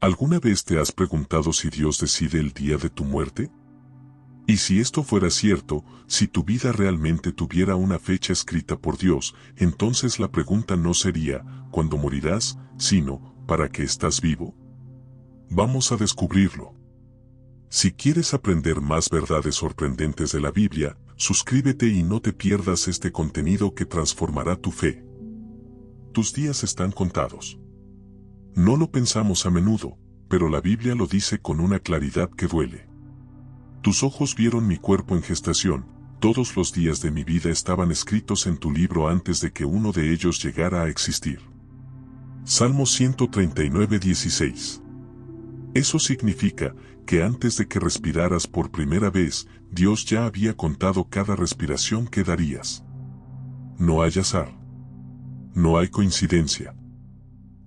¿Alguna vez te has preguntado si Dios decide el día de tu muerte? Y si esto fuera cierto, si tu vida realmente tuviera una fecha escrita por Dios, entonces la pregunta no sería ¿cuándo morirás?, sino ¿para qué estás vivo? Vamos a descubrirlo. Si quieres aprender más verdades sorprendentes de la Biblia, suscríbete y no te pierdas este contenido que transformará tu fe. Tus días están contados. No lo pensamos a menudo, pero la Biblia lo dice con una claridad que duele. Tus ojos vieron mi cuerpo en gestación, todos los días de mi vida estaban escritos en tu libro antes de que uno de ellos llegara a existir. Salmo 139:16. Eso significa que antes de que respiraras por primera vez, Dios ya había contado cada respiración que darías. No hay azar. No hay coincidencia.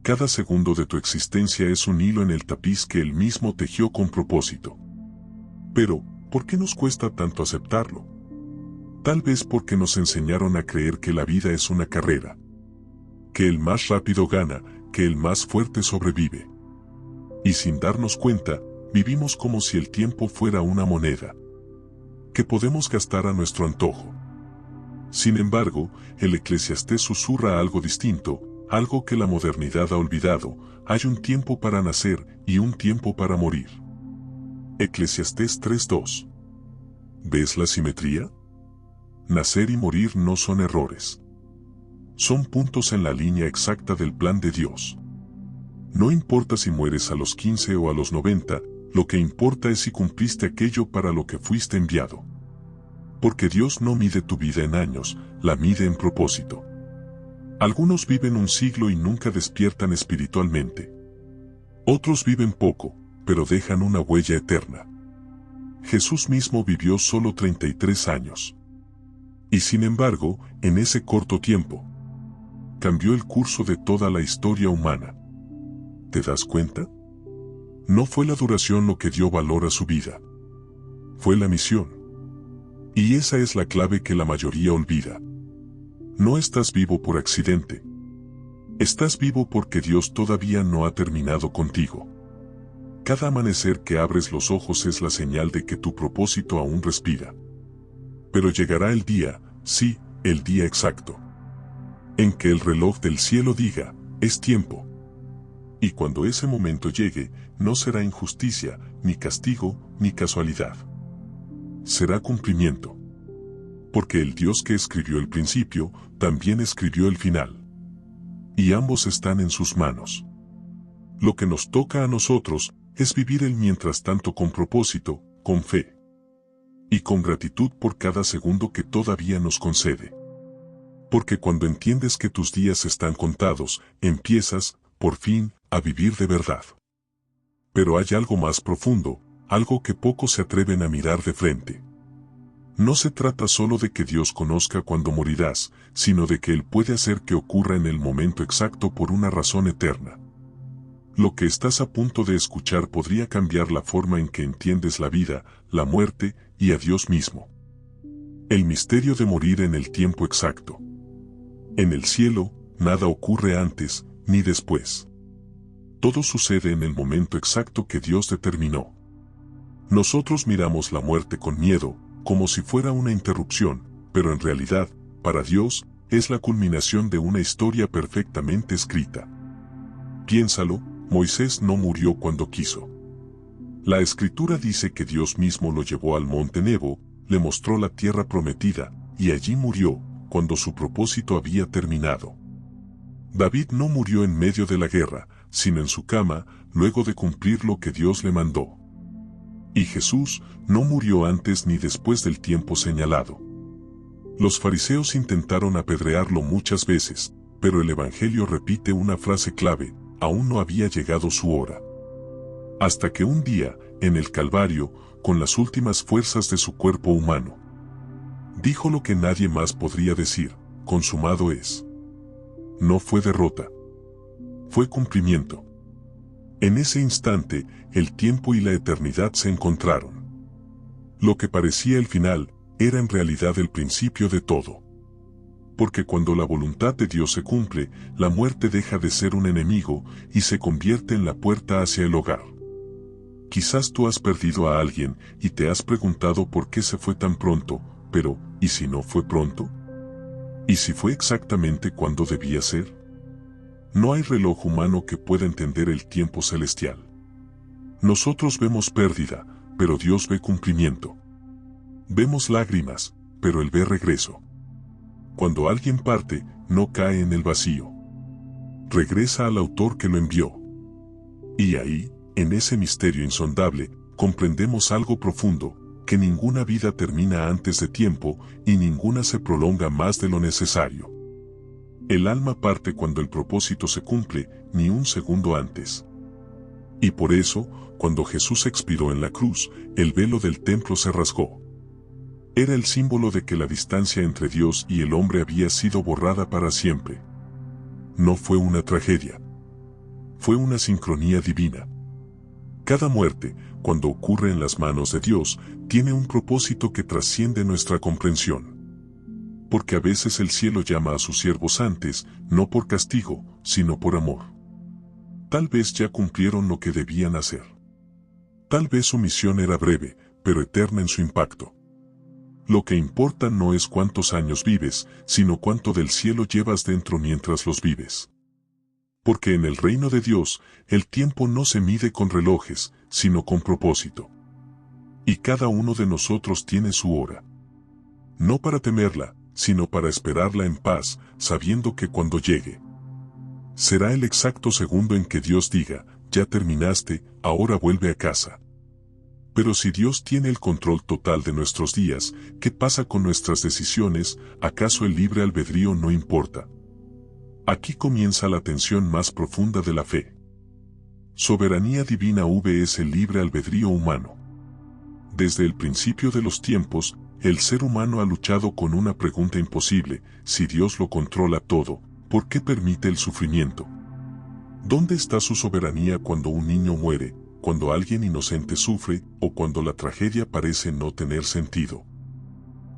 Cada segundo de tu existencia es un hilo en el tapiz que Él mismo tejió con propósito. Pero, ¿por qué nos cuesta tanto aceptarlo? Tal vez porque nos enseñaron a creer que la vida es una carrera. Que el más rápido gana, que el más fuerte sobrevive. Y sin darnos cuenta, vivimos como si el tiempo fuera una moneda que podemos gastar a nuestro antojo. Sin embargo, el Eclesiastés susurra algo distinto, algo que la modernidad ha olvidado: hay un tiempo para nacer y un tiempo para morir. Eclesiastés 3:2. ¿Ves la simetría? Nacer y morir no son errores. Son puntos en la línea exacta del plan de Dios. No importa si mueres a los 15 o a los 90, lo que importa es si cumpliste aquello para lo que fuiste enviado. Porque Dios no mide tu vida en años, la mide en propósito. Algunos viven un siglo y nunca despiertan espiritualmente. Otros viven poco, pero dejan una huella eterna. Jesús mismo vivió solo 33 años. Y sin embargo, en ese corto tiempo, cambió el curso de toda la historia humana. ¿Te das cuenta? No fue la duración lo que dio valor a su vida. Fue la misión. Y esa es la clave que la mayoría olvida. No estás vivo por accidente. Estás vivo porque Dios todavía no ha terminado contigo. Cada amanecer que abres los ojos es la señal de que tu propósito aún respira. Pero llegará el día, sí, el día exacto, en que el reloj del cielo diga, es tiempo. Y cuando ese momento llegue, no será injusticia, ni castigo, ni casualidad. Será cumplimiento. Porque el Dios que escribió el principio, también escribió el final. Y ambos están en sus manos. Lo que nos toca a nosotros es vivir el mientras tanto con propósito, con fe. Y con gratitud por cada segundo que todavía nos concede. Porque cuando entiendes que tus días están contados, empiezas, por fin, a vivir de verdad. Pero hay algo más profundo, algo que pocos se atreven a mirar de frente. No se trata solo de que Dios conozca cuándo morirás, sino de que Él puede hacer que ocurra en el momento exacto por una razón eterna. Lo que estás a punto de escuchar podría cambiar la forma en que entiendes la vida, la muerte y a Dios mismo. El misterio de morir en el tiempo exacto. En el cielo, nada ocurre antes ni después. Todo sucede en el momento exacto que Dios determinó. Nosotros miramos la muerte con miedo, como si fuera una interrupción, pero en realidad, para Dios, es la culminación de una historia perfectamente escrita. Piénsalo, Moisés no murió cuando quiso. La Escritura dice que Dios mismo lo llevó al monte Nebo, le mostró la tierra prometida, y allí murió, cuando su propósito había terminado. David no murió en medio de la guerra, sino en su cama, luego de cumplir lo que Dios le mandó. Y Jesús no murió antes ni después del tiempo señalado. Los fariseos intentaron apedrearlo muchas veces, pero el Evangelio repite una frase clave: aún no había llegado su hora. Hasta que un día, en el Calvario, con las últimas fuerzas de su cuerpo humano, dijo lo que nadie más podría decir: consumado es. No fue derrota. Fue cumplimiento. En ese instante, el tiempo y la eternidad se encontraron. Lo que parecía el final, era en realidad el principio de todo. Porque cuando la voluntad de Dios se cumple, la muerte deja de ser un enemigo y se convierte en la puerta hacia el hogar. Quizás tú has perdido a alguien y te has preguntado por qué se fue tan pronto, pero ¿y si no fue pronto? ¿Y si fue exactamente cuando debía ser? No hay reloj humano que pueda entender el tiempo celestial. Nosotros vemos pérdida, pero Dios ve cumplimiento. Vemos lágrimas, pero Él ve regreso. Cuando alguien parte, no cae en el vacío. Regresa al autor que lo envió. Y ahí, en ese misterio insondable, comprendemos algo profundo, que ninguna vida termina antes de tiempo y ninguna se prolonga más de lo necesario. El alma parte cuando el propósito se cumple, ni un segundo antes. Y por eso, cuando Jesús expiró en la cruz, el velo del templo se rasgó. Era el símbolo de que la distancia entre Dios y el hombre había sido borrada para siempre. No fue una tragedia. Fue una sincronía divina. Cada muerte, cuando ocurre en las manos de Dios, tiene un propósito que trasciende nuestra comprensión. Porque a veces el cielo llama a sus siervos antes, no por castigo, sino por amor. Tal vez ya cumplieron lo que debían hacer. Tal vez su misión era breve, pero eterna en su impacto. Lo que importa no es cuántos años vives, sino cuánto del cielo llevas dentro mientras los vives. Porque en el reino de Dios, el tiempo no se mide con relojes, sino con propósito. Y cada uno de nosotros tiene su hora. No para temerla, sino para esperarla en paz, sabiendo que cuando llegue, será el exacto segundo en que Dios diga, ya terminaste, ahora vuelve a casa. Pero si Dios tiene el control total de nuestros días, ¿qué pasa con nuestras decisiones? ¿Acaso el libre albedrío no importa? Aquí comienza la tensión más profunda de la fe. Soberanía divina es el libre albedrío humano. Desde el principio de los tiempos, el ser humano ha luchado con una pregunta imposible: si Dios lo controla todo, ¿por qué permite el sufrimiento? ¿Dónde está su soberanía cuando un niño muere, cuando alguien inocente sufre, o cuando la tragedia parece no tener sentido?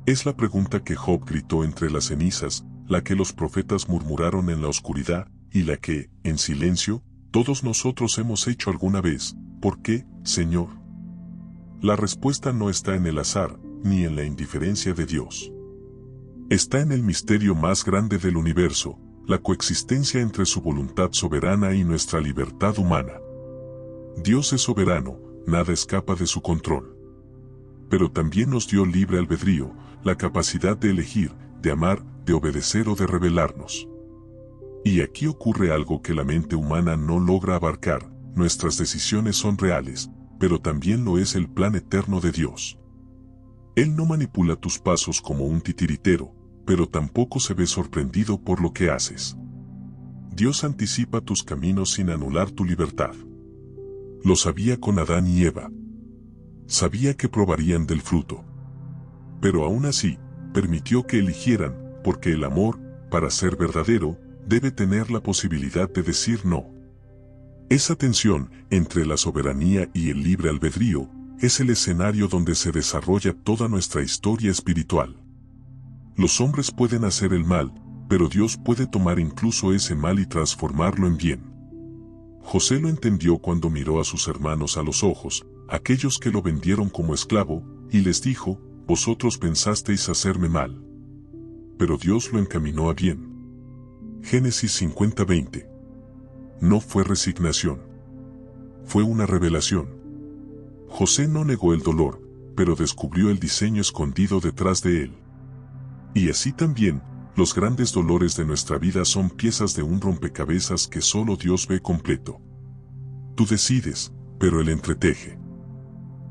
Es la pregunta que Job gritó entre las cenizas, la que los profetas murmuraron en la oscuridad, y la que, en silencio, todos nosotros hemos hecho alguna vez: ¿por qué, Señor? La respuesta no está en el azar, ni en la indiferencia de Dios. Está en el misterio más grande del universo, la coexistencia entre su voluntad soberana y nuestra libertad humana. Dios es soberano, nada escapa de su control. Pero también nos dio libre albedrío, la capacidad de elegir, de amar, de obedecer o de rebelarnos. Y aquí ocurre algo que la mente humana no logra abarcar: nuestras decisiones son reales, pero también lo es el plan eterno de Dios. Él no manipula tus pasos como un titiritero, pero tampoco se ve sorprendido por lo que haces. Dios anticipa tus caminos sin anular tu libertad. Lo sabía con Adán y Eva. Sabía que probarían del fruto. Pero aún así, permitió que eligieran, porque el amor, para ser verdadero, debe tener la posibilidad de decir no. Esa tensión entre la soberanía y el libre albedrío es el escenario donde se desarrolla toda nuestra historia espiritual. Los hombres pueden hacer el mal, pero Dios puede tomar incluso ese mal y transformarlo en bien. José lo entendió cuando miró a sus hermanos a los ojos, aquellos que lo vendieron como esclavo, y les dijo: vosotros pensasteis hacerme mal, pero Dios lo encaminó a bien. Génesis 50:20. No fue resignación. Fue una revelación. José no negó el dolor, pero descubrió el diseño escondido detrás de él. Y así también, los grandes dolores de nuestra vida son piezas de un rompecabezas que solo Dios ve completo. Tú decides, pero Él entreteje.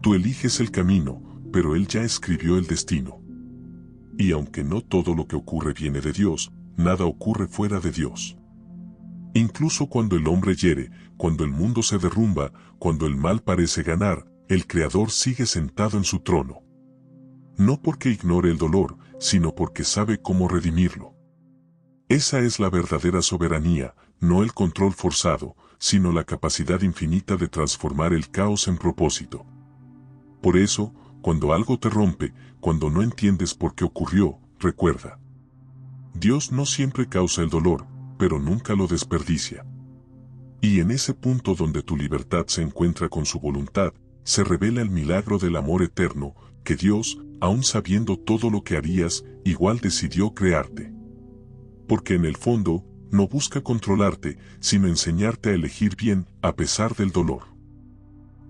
Tú eliges el camino, pero Él ya escribió el destino. Y aunque no todo lo que ocurre viene de Dios, nada ocurre fuera de Dios. Incluso cuando el hombre hiere, cuando el mundo se derrumba, cuando el mal parece ganar, el Creador sigue sentado en su trono. No porque ignore el dolor, sino porque sabe cómo redimirlo. Esa es la verdadera soberanía, no el control forzado, sino la capacidad infinita de transformar el caos en propósito. Por eso, cuando algo te rompe, cuando no entiendes por qué ocurrió, recuerda: Dios no siempre causa el dolor, pero nunca lo desperdicia. Y en ese punto donde tu libertad se encuentra con su voluntad, se revela el milagro del amor eterno, que Dios, aun sabiendo todo lo que harías, igual decidió crearte. Porque en el fondo, no busca controlarte, sino enseñarte a elegir bien, a pesar del dolor.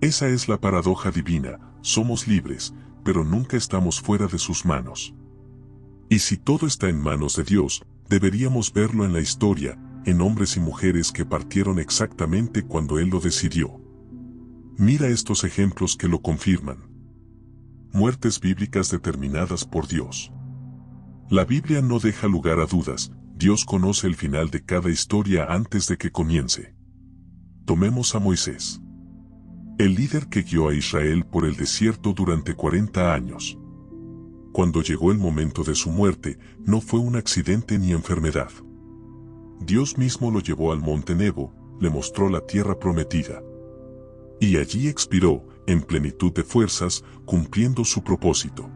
Esa es la paradoja divina, somos libres, pero nunca estamos fuera de sus manos. Y si todo está en manos de Dios, deberíamos verlo en la historia, en hombres y mujeres que partieron exactamente cuando Él lo decidió. Mira estos ejemplos que lo confirman. Muertes bíblicas determinadas por Dios. La Biblia no deja lugar a dudas, Dios conoce el final de cada historia antes de que comience. Tomemos a Moisés, el líder que guió a Israel por el desierto durante 40 años. Cuando llegó el momento de su muerte, no fue un accidente ni enfermedad. Dios mismo lo llevó al monte Nebo, le mostró la tierra prometida. Y allí expiró, en plenitud de fuerzas, cumpliendo su propósito.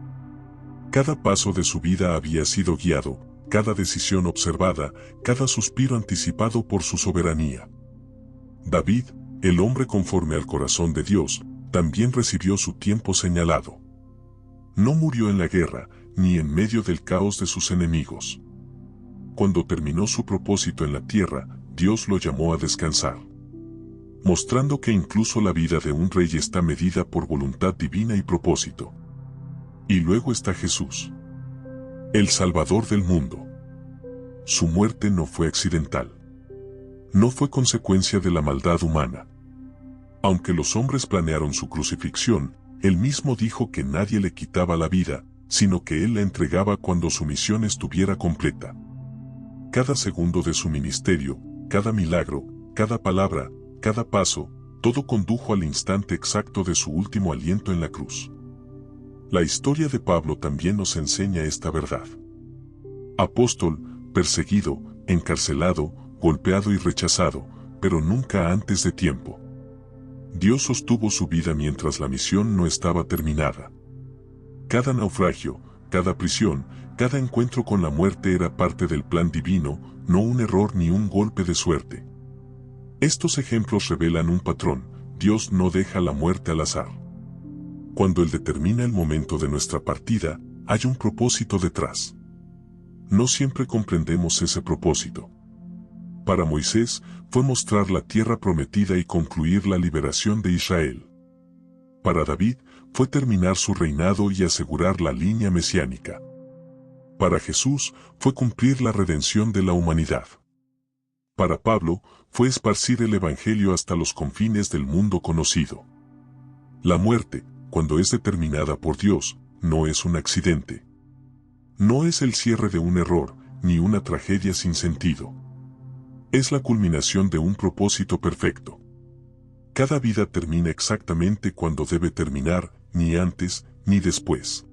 Cada paso de su vida había sido guiado, cada decisión observada, cada suspiro anticipado por su soberanía. David, el hombre conforme al corazón de Dios, también recibió su tiempo señalado. No murió en la guerra, ni en medio del caos de sus enemigos. Cuando terminó su propósito en la tierra, Dios lo llamó a descansar, mostrando que incluso la vida de un rey está medida por voluntad divina y propósito. Y luego está Jesús, el Salvador del mundo. Su muerte no fue accidental. No fue consecuencia de la maldad humana. Aunque los hombres planearon su crucifixión, Él mismo dijo que nadie le quitaba la vida, sino que Él la entregaba cuando su misión estuviera completa. Cada segundo de su ministerio, cada milagro, cada palabra, cada paso, todo condujo al instante exacto de su último aliento en la cruz. La historia de Pablo también nos enseña esta verdad. Apóstol, perseguido, encarcelado, golpeado y rechazado, pero nunca antes de tiempo. Dios sostuvo su vida mientras la misión no estaba terminada. Cada naufragio, cada prisión, cada encuentro con la muerte era parte del plan divino, no un error ni un golpe de suerte. Estos ejemplos revelan un patrón: Dios no deja la muerte al azar. Cuando Él determina el momento de nuestra partida, hay un propósito detrás. No siempre comprendemos ese propósito. Para Moisés, fue mostrar la tierra prometida y concluir la liberación de Israel. Para David, fue terminar su reinado y asegurar la línea mesiánica. Para Jesús, fue cumplir la redención de la humanidad. Para Pablo, fue esparcir el Evangelio hasta los confines del mundo conocido. La muerte, cuando es determinada por Dios, no es un accidente. No es el cierre de un error, ni una tragedia sin sentido. Es la culminación de un propósito perfecto. Cada vida termina exactamente cuando debe terminar, ni antes, ni después.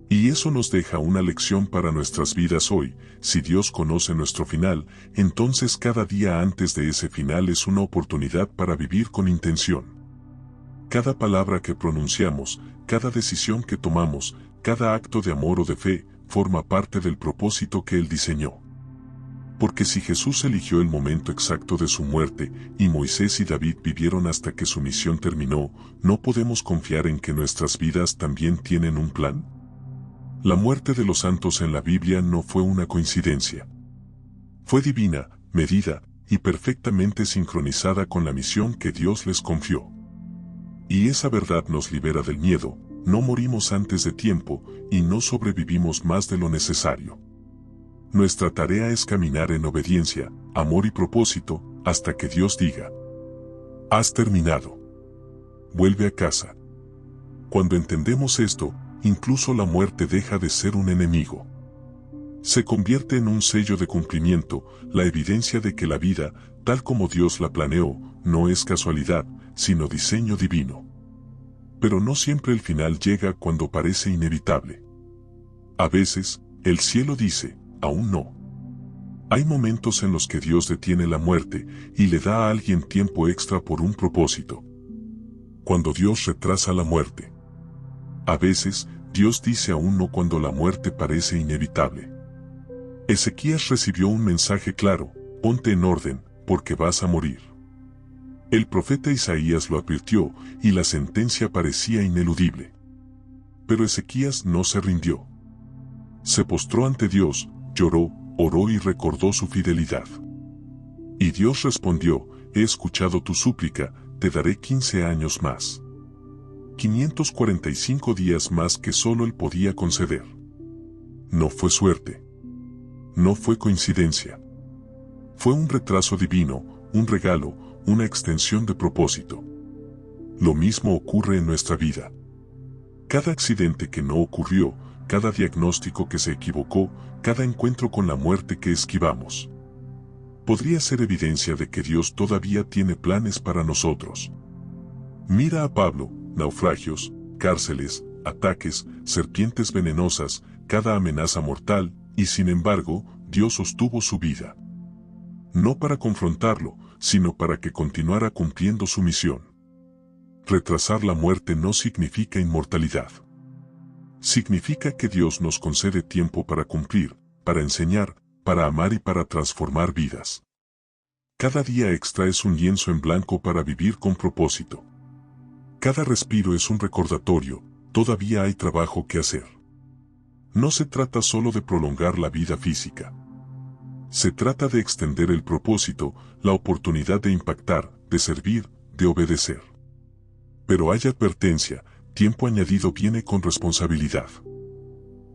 Y eso nos deja una lección para nuestras vidas hoy: si Dios conoce nuestro final, entonces cada día antes de ese final es una oportunidad para vivir con intención. Cada palabra que pronunciamos, cada decisión que tomamos, cada acto de amor o de fe, forma parte del propósito que Él diseñó. Porque si Jesús eligió el momento exacto de su muerte, y Moisés y David vivieron hasta que su misión terminó, ¿no podemos confiar en que nuestras vidas también tienen un plan? La muerte de los santos en la Biblia no fue una coincidencia. Fue divina, medida, y perfectamente sincronizada con la misión que Dios les confió. Y esa verdad nos libera del miedo: no morimos antes de tiempo, y no sobrevivimos más de lo necesario. Nuestra tarea es caminar en obediencia, amor y propósito, hasta que Dios diga: has terminado. Vuelve a casa. Cuando entendemos esto, incluso la muerte deja de ser un enemigo. Se convierte en un sello de cumplimiento, la evidencia de que la vida, tal como Dios la planeó, no es casualidad, sino diseño divino. Pero no siempre el final llega cuando parece inevitable. A veces, el cielo dice: aún no. Hay momentos en los que Dios detiene la muerte y le da a alguien tiempo extra por un propósito. Cuando Dios retrasa la muerte. A veces, Dios dice aún no cuando la muerte parece inevitable. Ezequías recibió un mensaje claro: ponte en orden, porque vas a morir. El profeta Isaías lo advirtió, y la sentencia parecía ineludible. Pero Ezequías no se rindió. Se postró ante Dios, lloró, oró y recordó su fidelidad. Y Dios respondió: he escuchado tu súplica, te daré 15 años más. 545 días más que solo él podía conceder. No fue suerte. No fue coincidencia. Fue un retraso divino, un regalo, una extensión de propósito. Lo mismo ocurre en nuestra vida. Cada accidente que no ocurrió, cada diagnóstico que se equivocó, cada encuentro con la muerte que esquivamos, podría ser evidencia de que Dios todavía tiene planes para nosotros. Mira a Pablo: naufragios, cárceles, ataques, serpientes venenosas, cada amenaza mortal, y sin embargo, Dios sostuvo su vida. No para confrontarlo, sino para que continuara cumpliendo su misión. Retrasar la muerte no significa inmortalidad. Significa que Dios nos concede tiempo para cumplir, para enseñar, para amar y para transformar vidas. Cada día extra es un lienzo en blanco para vivir con propósito. Cada respiro es un recordatorio: todavía hay trabajo que hacer. No se trata solo de prolongar la vida física. Se trata de extender el propósito, la oportunidad de impactar, de servir, de obedecer. Pero hay advertencia: tiempo añadido viene con responsabilidad.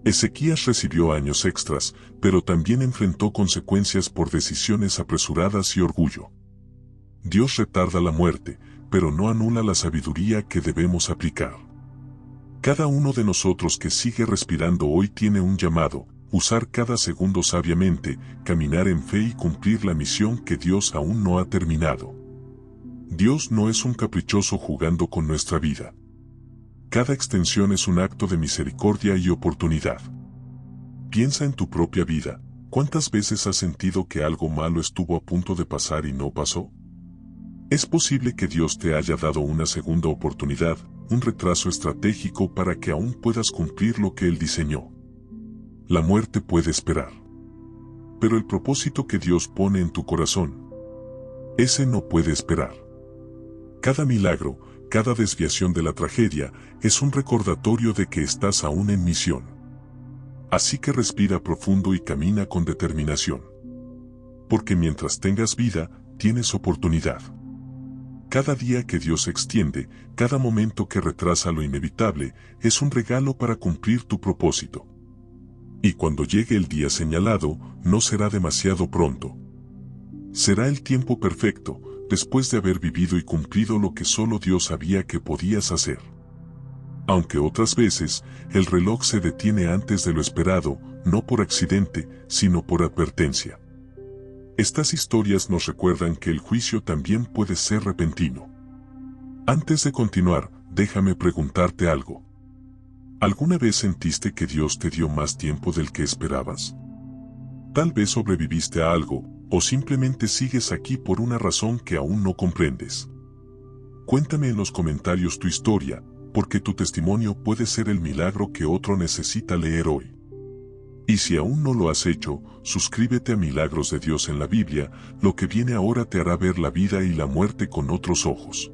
Ezequías recibió años extras, pero también enfrentó consecuencias por decisiones apresuradas y orgullo. Dios retarda la muerte, pero no anula la sabiduría que debemos aplicar. Cada uno de nosotros que sigue respirando hoy tiene un llamado: usar cada segundo sabiamente, caminar en fe y cumplir la misión que Dios aún no ha terminado. Dios no es un caprichoso jugando con nuestra vida. Cada extensión es un acto de misericordia y oportunidad. Piensa en tu propia vida: ¿cuántas veces has sentido que algo malo estuvo a punto de pasar y no pasó? Es posible que Dios te haya dado una segunda oportunidad, un retraso estratégico para que aún puedas cumplir lo que Él diseñó. La muerte puede esperar. Pero el propósito que Dios pone en tu corazón, ese no puede esperar. Cada milagro, cada desviación de la tragedia, es un recordatorio de que estás aún en misión. Así que respira profundo y camina con determinación. Porque mientras tengas vida, tienes oportunidad. Cada día que Dios extiende, cada momento que retrasa lo inevitable, es un regalo para cumplir tu propósito. Y cuando llegue el día señalado, no será demasiado pronto. Será el tiempo perfecto, después de haber vivido y cumplido lo que solo Dios sabía que podías hacer. Aunque otras veces, el reloj se detiene antes de lo esperado, no por accidente, sino por advertencia. Estas historias nos recuerdan que el juicio también puede ser repentino. Antes de continuar, déjame preguntarte algo. ¿Alguna vez sentiste que Dios te dio más tiempo del que esperabas? Tal vez sobreviviste a algo, o simplemente sigues aquí por una razón que aún no comprendes. Cuéntame en los comentarios tu historia, porque tu testimonio puede ser el milagro que otro necesita leer hoy. Y si aún no lo has hecho, suscríbete a Milagros de Dios en la Biblia. Lo que viene ahora te hará ver la vida y la muerte con otros ojos.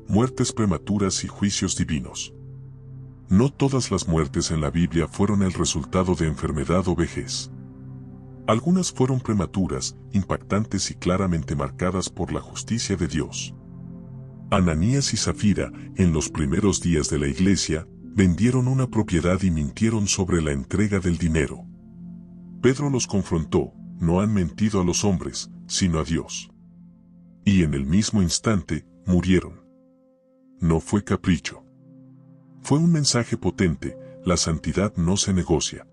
Muertes prematuras y juicios divinos. No todas las muertes en la Biblia fueron el resultado de enfermedad o vejez. Algunas fueron prematuras, impactantes y claramente marcadas por la justicia de Dios. Ananías y Zafira, en los primeros días de la iglesia, vendieron una propiedad y mintieron sobre la entrega del dinero. Pedro los confrontó: no han mentido a los hombres, sino a Dios. Y en el mismo instante, murieron. No fue capricho. Fue un mensaje potente: la santidad no se negocia.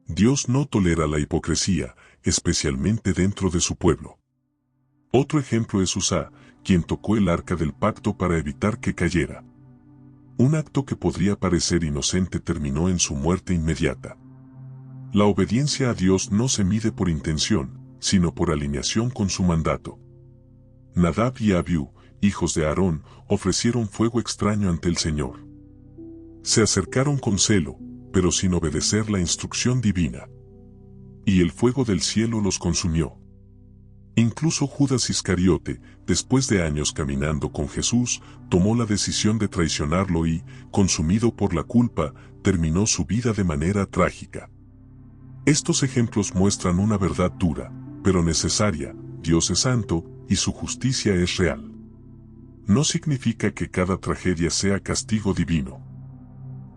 Dios no tolera la hipocresía, especialmente dentro de su pueblo. Otro ejemplo es Uzá, quien tocó el arca del pacto para evitar que cayera. Un acto que podría parecer inocente terminó en su muerte inmediata. La obediencia a Dios no se mide por intención, sino por alineación con su mandato. Nadab y Abiú, hijos de Aarón, ofrecieron fuego extraño ante el Señor. Se acercaron con celo, pero sin obedecer la instrucción divina. y el fuego del cielo los consumió. Incluso Judas Iscariote, después de años caminando con Jesús, tomó la decisión de traicionarlo y, consumido por la culpa, terminó su vida de manera trágica. Estos ejemplos muestran una verdad dura, pero necesaria: Dios es santo, y su justicia es real. No significa que cada tragedia sea castigo divino,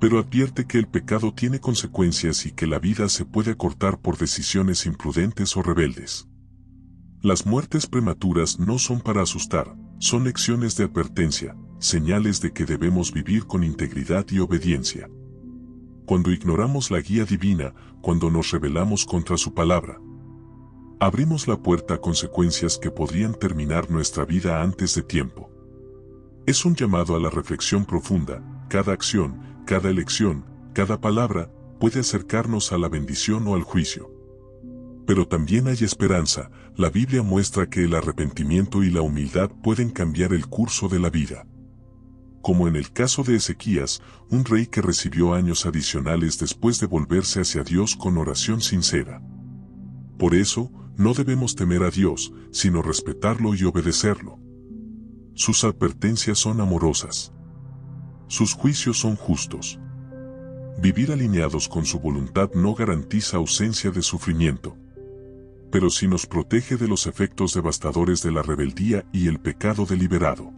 pero advierte que el pecado tiene consecuencias y que la vida se puede acortar por decisiones imprudentes o rebeldes. Las muertes prematuras no son para asustar, son lecciones de advertencia, señales de que debemos vivir con integridad y obediencia. Cuando ignoramos la guía divina, cuando nos rebelamos contra su palabra, abrimos la puerta a consecuencias que podrían terminar nuestra vida antes de tiempo. Es un llamado a la reflexión profunda: cada acción, cada elección, cada palabra, puede acercarnos a la bendición o al juicio. Pero también hay esperanza. La Biblia muestra que el arrepentimiento y la humildad pueden cambiar el curso de la vida. Como en el caso de Ezequías, un rey que recibió años adicionales después de volverse hacia Dios con oración sincera. Por eso, no debemos temer a Dios, sino respetarlo y obedecerlo. Sus advertencias son amorosas. Sus juicios son justos. Vivir alineados con su voluntad no garantiza ausencia de sufrimiento, pero sí nos protege de los efectos devastadores de la rebeldía y el pecado deliberado.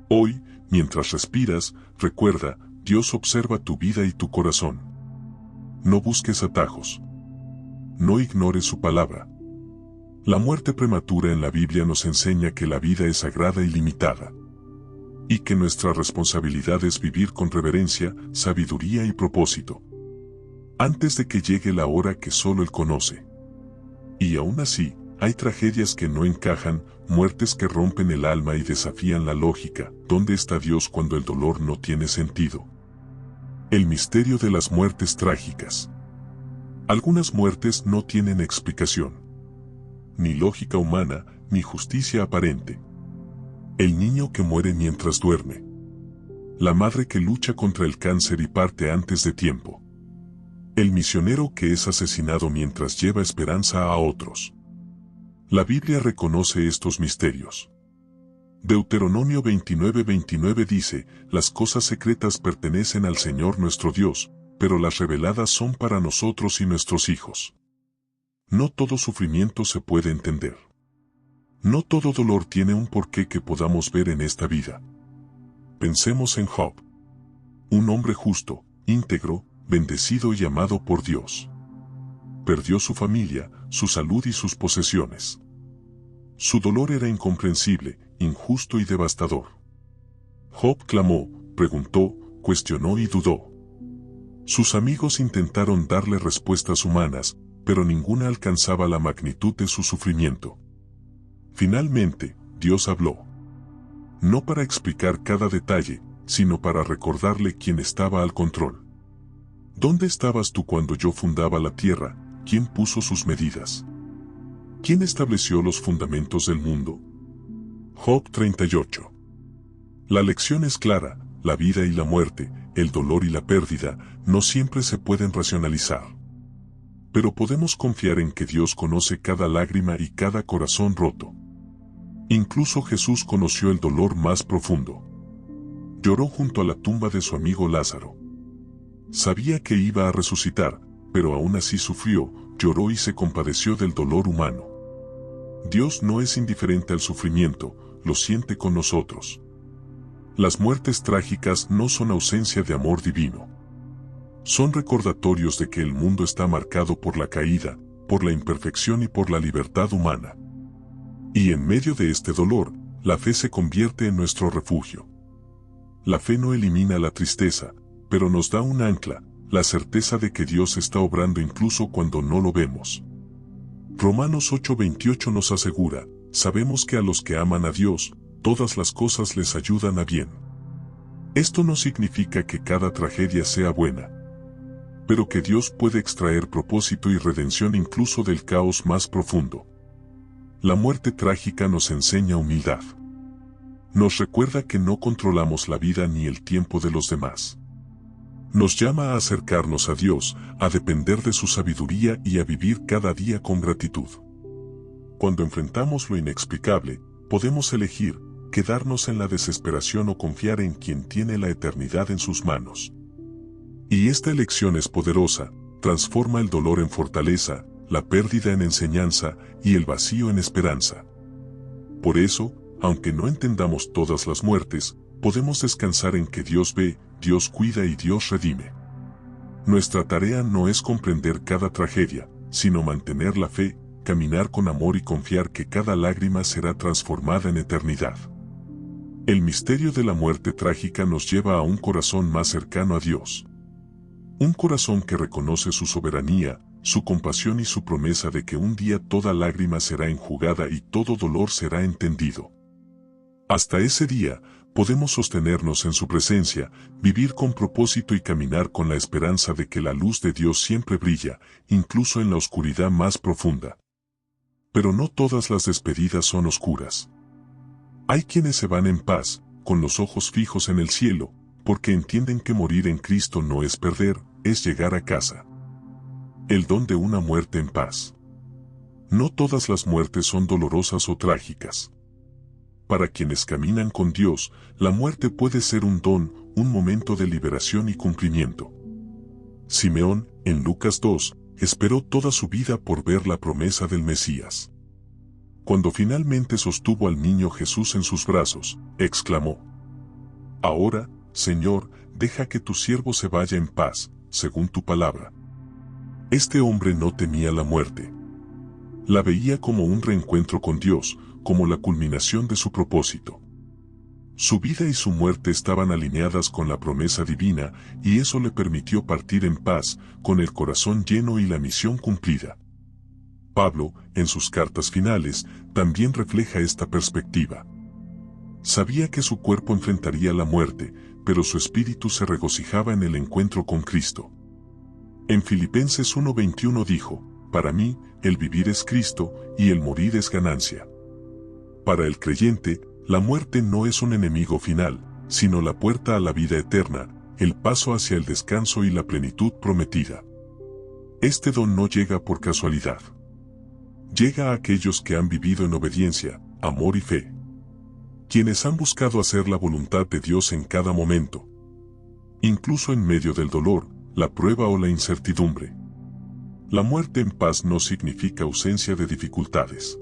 Hoy, mientras respiras, recuerda: Dios observa tu vida y tu corazón. No busques atajos. No ignores su palabra. La muerte prematura en la Biblia nos enseña que la vida es sagrada y limitada, y que nuestra responsabilidad es vivir con reverencia, sabiduría y propósito, antes de que llegue la hora que solo Él conoce. Y aún así, hay tragedias que no encajan, muertes que rompen el alma y desafían la lógica. ¿Dónde está Dios cuando el dolor no tiene sentido? El misterio de las muertes trágicas. Algunas muertes no tienen explicación, ni lógica humana, ni justicia aparente. El niño que muere mientras duerme. La madre que lucha contra el cáncer y parte antes de tiempo. El misionero que es asesinado mientras lleva esperanza a otros. La Biblia reconoce estos misterios. Deuteronomio 29:29 dice: las cosas secretas pertenecen al Señor nuestro Dios, pero las reveladas son para nosotros y nuestros hijos. No todo sufrimiento se puede entender. No todo dolor tiene un porqué que podamos ver en esta vida. Pensemos en Job. Un hombre justo, íntegro, bendecido y amado por Dios. Perdió su familia, su salud y sus posesiones. Su dolor era incomprensible, injusto y devastador. Job clamó, preguntó, cuestionó y dudó. Sus amigos intentaron darle respuestas humanas, pero ninguna alcanzaba la magnitud de su sufrimiento. Finalmente, Dios habló. No para explicar cada detalle, sino para recordarle quién estaba al control. ¿Dónde estabas tú cuando yo fundaba la tierra? ¿Quién puso sus medidas? ¿Quién estableció los fundamentos del mundo? Job 38. La lección es clara: la vida y la muerte, el dolor y la pérdida, no siempre se pueden racionalizar. Pero podemos confiar en que Dios conoce cada lágrima y cada corazón roto. Incluso Jesús conoció el dolor más profundo. Lloró junto a la tumba de su amigo Lázaro. Sabía que iba a resucitar, pero aún así sufrió, lloró y se compadeció del dolor humano. Dios no es indiferente al sufrimiento, lo siente con nosotros. Las muertes trágicas no son ausencia de amor divino. Son recordatorios de que el mundo está marcado por la caída, por la imperfección y por la libertad humana. Y en medio de este dolor, la fe se convierte en nuestro refugio. La fe no elimina la tristeza, pero nos da un ancla, la certeza de que Dios está obrando incluso cuando no lo vemos. Romanos 8:28 nos asegura: sabemos que a los que aman a Dios, todas las cosas les ayudan a bien. Esto no significa que cada tragedia sea buena, pero que Dios puede extraer propósito y redención incluso del caos más profundo. La muerte trágica nos enseña humildad. Nos recuerda que no controlamos la vida ni el tiempo de los demás. Nos llama a acercarnos a Dios, a depender de su sabiduría y a vivir cada día con gratitud. Cuando enfrentamos lo inexplicable, podemos elegir quedarnos en la desesperación o confiar en quien tiene la eternidad en sus manos. Y esta elección es poderosa, transforma el dolor en fortaleza, la pérdida en enseñanza y el vacío en esperanza. Por eso, aunque no entendamos todas las muertes, podemos descansar en que Dios ve, Dios cuida y Dios redime. Nuestra tarea no es comprender cada tragedia, sino mantener la fe, caminar con amor y confiar que cada lágrima será transformada en eternidad. El misterio de la muerte trágica nos lleva a un corazón más cercano a Dios. Un corazón que reconoce su soberanía, su compasión y su promesa de que un día toda lágrima será enjugada y todo dolor será entendido. Hasta ese día, podemos sostenernos en su presencia, vivir con propósito y caminar con la esperanza de que la luz de Dios siempre brilla, incluso en la oscuridad más profunda. Pero no todas las despedidas son oscuras. Hay quienes se van en paz, con los ojos fijos en el cielo, porque entienden que morir en Cristo no es perder, es llegar a casa. El don de una muerte en paz. No todas las muertes son dolorosas o trágicas. Para quienes caminan con Dios, la muerte puede ser un don, un momento de liberación y cumplimiento. Simeón, en Lucas 2, esperó toda su vida por ver la promesa del Mesías. Cuando finalmente sostuvo al niño Jesús en sus brazos, exclamó: «Ahora, Señor, deja que tu siervo se vaya en paz, según tu palabra». Este hombre no temía la muerte. La veía como un reencuentro con Dios, como la culminación de su propósito. Su vida y su muerte estaban alineadas con la promesa divina, y eso le permitió partir en paz, con el corazón lleno y la misión cumplida. Pablo, en sus cartas finales, también refleja esta perspectiva. Sabía que su cuerpo enfrentaría la muerte, pero su espíritu se regocijaba en el encuentro con Cristo. En Filipenses 1:21 dijo: «Para mí, el vivir es Cristo, y el morir es ganancia». Para el creyente, la muerte no es un enemigo final, sino la puerta a la vida eterna, el paso hacia el descanso y la plenitud prometida. Este don no llega por casualidad. Llega a aquellos que han vivido en obediencia, amor y fe. Quienes han buscado hacer la voluntad de Dios en cada momento. Incluso en medio del dolor, la prueba o la incertidumbre. La muerte en paz no significa ausencia de dificultades.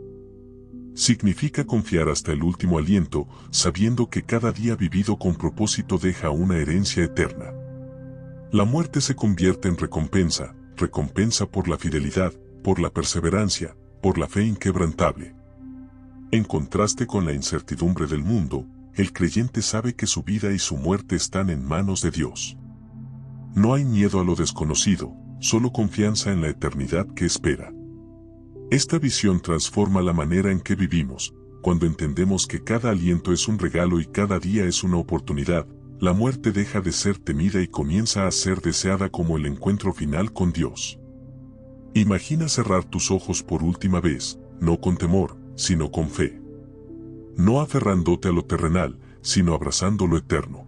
Significa confiar hasta el último aliento, sabiendo que cada día vivido con propósito deja una herencia eterna. La muerte se convierte en recompensa, recompensa por la fidelidad, por la perseverancia, por la fe inquebrantable. En contraste con la incertidumbre del mundo, el creyente sabe que su vida y su muerte están en manos de Dios. No hay miedo a lo desconocido, solo confianza en la eternidad que espera. Esta visión transforma la manera en que vivimos. Cuando entendemos que cada aliento es un regalo y cada día es una oportunidad, la muerte deja de ser temida y comienza a ser deseada como el encuentro final con Dios. Imagina cerrar tus ojos por última vez, no con temor, sino con fe. No aferrándote a lo terrenal, sino abrazando lo eterno.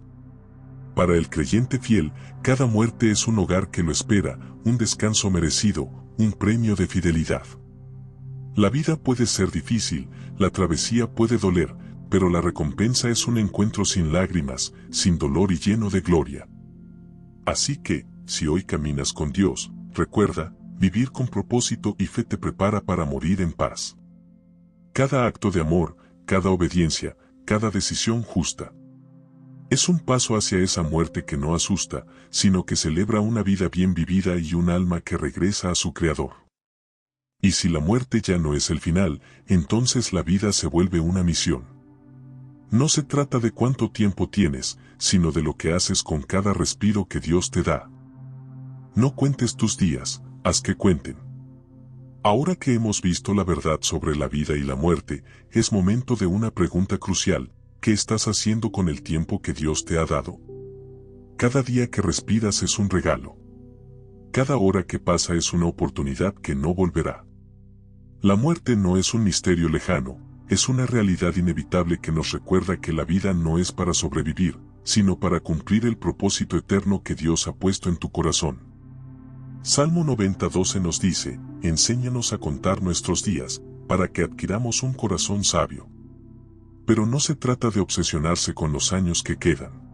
Para el creyente fiel, cada muerte es un hogar que lo espera, un descanso merecido, un premio de fidelidad. La vida puede ser difícil, la travesía puede doler, pero la recompensa es un encuentro sin lágrimas, sin dolor y lleno de gloria. Así que, si hoy caminas con Dios, recuerda, vivir con propósito y fe te prepara para morir en paz. Cada acto de amor, cada obediencia, cada decisión justa. Es un paso hacia esa muerte que no asusta, sino que celebra una vida bien vivida y un alma que regresa a su Creador. Y si la muerte ya no es el final, entonces la vida se vuelve una misión. No se trata de cuánto tiempo tienes, sino de lo que haces con cada respiro que Dios te da. No cuentes tus días, haz que cuenten. Ahora que hemos visto la verdad sobre la vida y la muerte, es momento de una pregunta crucial: ¿qué estás haciendo con el tiempo que Dios te ha dado? Cada día que respiras es un regalo. Cada hora que pasa es una oportunidad que no volverá. La muerte no es un misterio lejano, es una realidad inevitable que nos recuerda que la vida no es para sobrevivir, sino para cumplir el propósito eterno que Dios ha puesto en tu corazón. Salmo 90:12 nos dice, enséñanos a contar nuestros días, para que adquiramos un corazón sabio. Pero no se trata de obsesionarse con los años que quedan.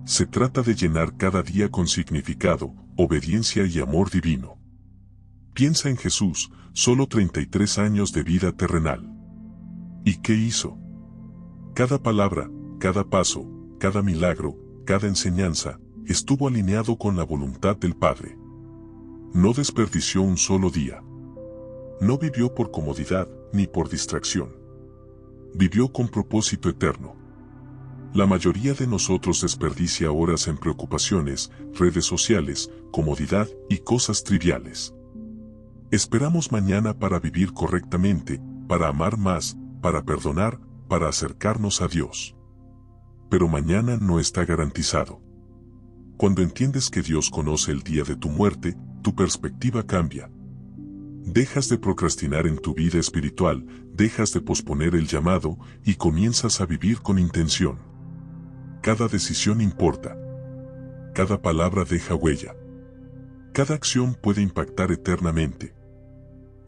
Se trata de llenar cada día con significado, obediencia y amor divino. Piensa en Jesús, solo 33 años de vida terrenal. ¿Y qué hizo? Cada palabra, cada paso, cada milagro, cada enseñanza, estuvo alineado con la voluntad del Padre. No desperdició un solo día. No vivió por comodidad, ni por distracción. Vivió con propósito eterno. La mayoría de nosotros desperdicia horas en preocupaciones, redes sociales, comodidad y cosas triviales. Esperamos mañana para vivir correctamente, para amar más, para perdonar, para acercarnos a Dios. Pero mañana no está garantizado. Cuando entiendes que Dios conoce el día de tu muerte, tu perspectiva cambia. Dejas de procrastinar en tu vida espiritual, dejas de posponer el llamado y comienzas a vivir con intención. Cada decisión importa. Cada palabra deja huella. Cada acción puede impactar eternamente.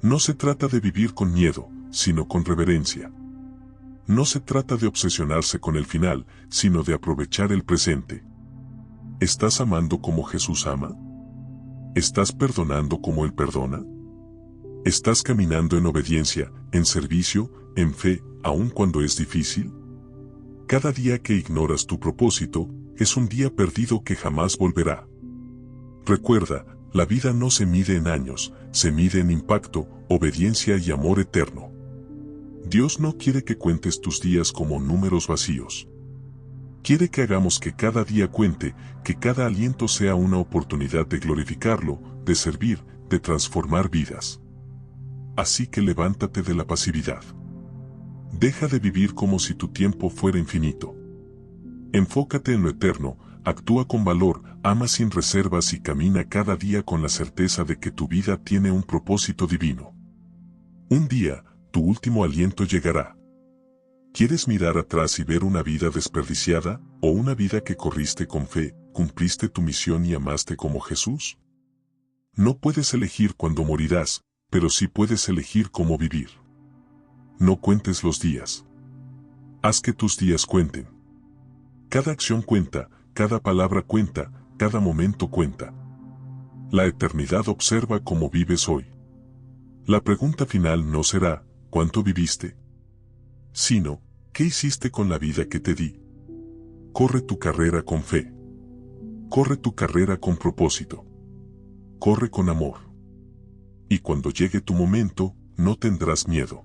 No se trata de vivir con miedo, sino con reverencia. No se trata de obsesionarse con el final, sino de aprovechar el presente. ¿Estás amando como Jesús ama? ¿Estás perdonando como Él perdona? ¿Estás caminando en obediencia, en servicio, en fe, aun cuando es difícil? Cada día que ignoras tu propósito, es un día perdido que jamás volverá. Recuerda, la vida no se mide en años, se mide en impacto, obediencia y amor eterno. Dios no quiere que cuentes tus días como números vacíos. Quiere que hagamos que cada día cuente, que cada aliento sea una oportunidad de glorificarlo, de servir, de transformar vidas. Así que levántate de la pasividad. Deja de vivir como si tu tiempo fuera infinito. Enfócate en lo eterno, actúa con valor, ama sin reservas y camina cada día con la certeza de que tu vida tiene un propósito divino. Un día, tu último aliento llegará. ¿Quieres mirar atrás y ver una vida desperdiciada, o una vida que corriste con fe, cumpliste tu misión y amaste como Jesús? No puedes elegir cuándo morirás, pero sí puedes elegir cómo vivir. No cuentes los días. Haz que tus días cuenten. Cada acción cuenta, cada palabra cuenta, cada momento cuenta. La eternidad observa cómo vives hoy. La pregunta final no será, ¿cuánto viviste?, sino, ¿qué hiciste con la vida que te di? Corre tu carrera con fe. Corre tu carrera con propósito. Corre con amor. Y cuando llegue tu momento, no tendrás miedo.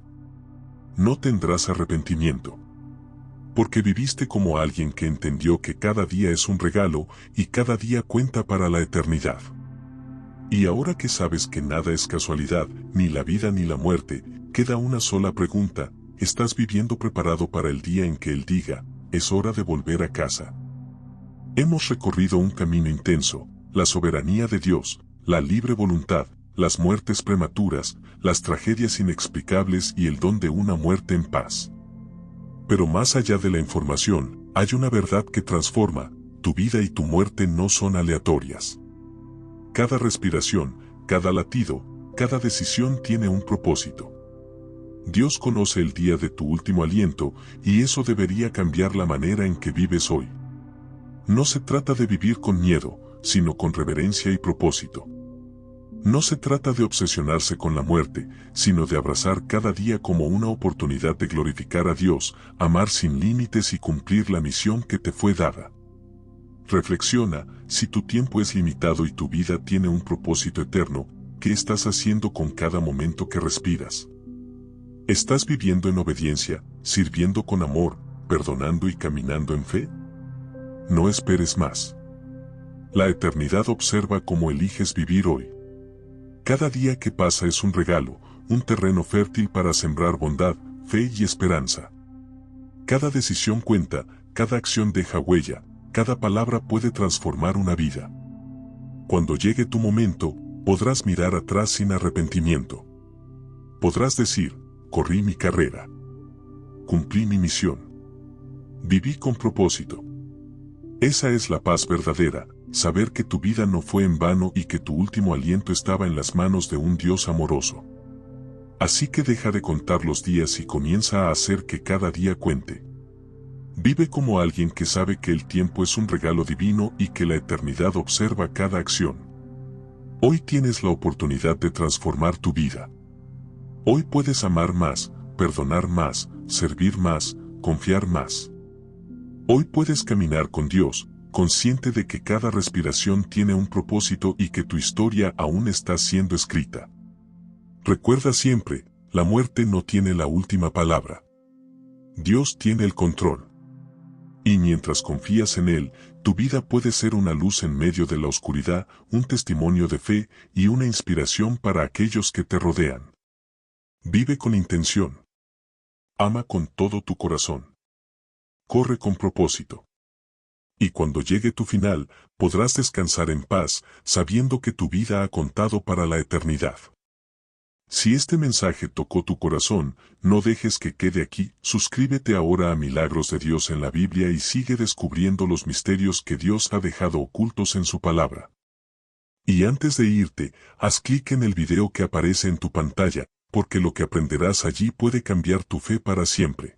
No tendrás arrepentimiento. Porque viviste como alguien que entendió que cada día es un regalo y cada día cuenta para la eternidad. Y ahora que sabes que nada es casualidad, ni la vida ni la muerte, queda una sola pregunta: ¿estás viviendo preparado para el día en que Él diga, es hora de volver a casa? Hemos recorrido un camino intenso, la soberanía de Dios, la libre voluntad, las muertes prematuras, las tragedias inexplicables y el don de una muerte en paz. Pero más allá de la información, hay una verdad que transforma: tu vida y tu muerte no son aleatorias. Cada respiración, cada latido, cada decisión tiene un propósito. Dios conoce el día de tu último aliento, y eso debería cambiar la manera en que vives hoy. No se trata de vivir con miedo, sino con reverencia y propósito. No se trata de obsesionarse con la muerte, sino de abrazar cada día como una oportunidad de glorificar a Dios, amar sin límites y cumplir la misión que te fue dada. Reflexiona: si tu tiempo es limitado y tu vida tiene un propósito eterno, ¿qué estás haciendo con cada momento que respiras? ¿Estás viviendo en obediencia, sirviendo con amor, perdonando y caminando en fe? No esperes más. La eternidad observa cómo eliges vivir hoy. Cada día que pasa es un regalo, un terreno fértil para sembrar bondad, fe y esperanza. Cada decisión cuenta, cada acción deja huella, cada palabra puede transformar una vida. Cuando llegue tu momento, podrás mirar atrás sin arrepentimiento. Podrás decir: corrí mi carrera. Cumplí mi misión. Viví con propósito. Esa es la paz verdadera, saber que tu vida no fue en vano y que tu último aliento estaba en las manos de un Dios amoroso. Así que deja de contar los días y comienza a hacer que cada día cuente. Vive como alguien que sabe que el tiempo es un regalo divino y que la eternidad observa cada acción. Hoy tienes la oportunidad de transformar tu vida. Hoy puedes amar más, perdonar más, servir más, confiar más. Hoy puedes caminar con Dios, consciente de que cada respiración tiene un propósito y que tu historia aún está siendo escrita. Recuerda siempre, la muerte no tiene la última palabra. Dios tiene el control. Y mientras confías en Él, tu vida puede ser una luz en medio de la oscuridad, un testimonio de fe y una inspiración para aquellos que te rodean. Vive con intención. Ama con todo tu corazón. Corre con propósito. Y cuando llegue tu final, podrás descansar en paz, sabiendo que tu vida ha contado para la eternidad. Si este mensaje tocó tu corazón, no dejes que quede aquí. Suscríbete ahora a Milagros de Dios en la Biblia y sigue descubriendo los misterios que Dios ha dejado ocultos en su palabra. Y antes de irte, haz clic en el video que aparece en tu pantalla, porque lo que aprenderás allí puede cambiar tu fe para siempre.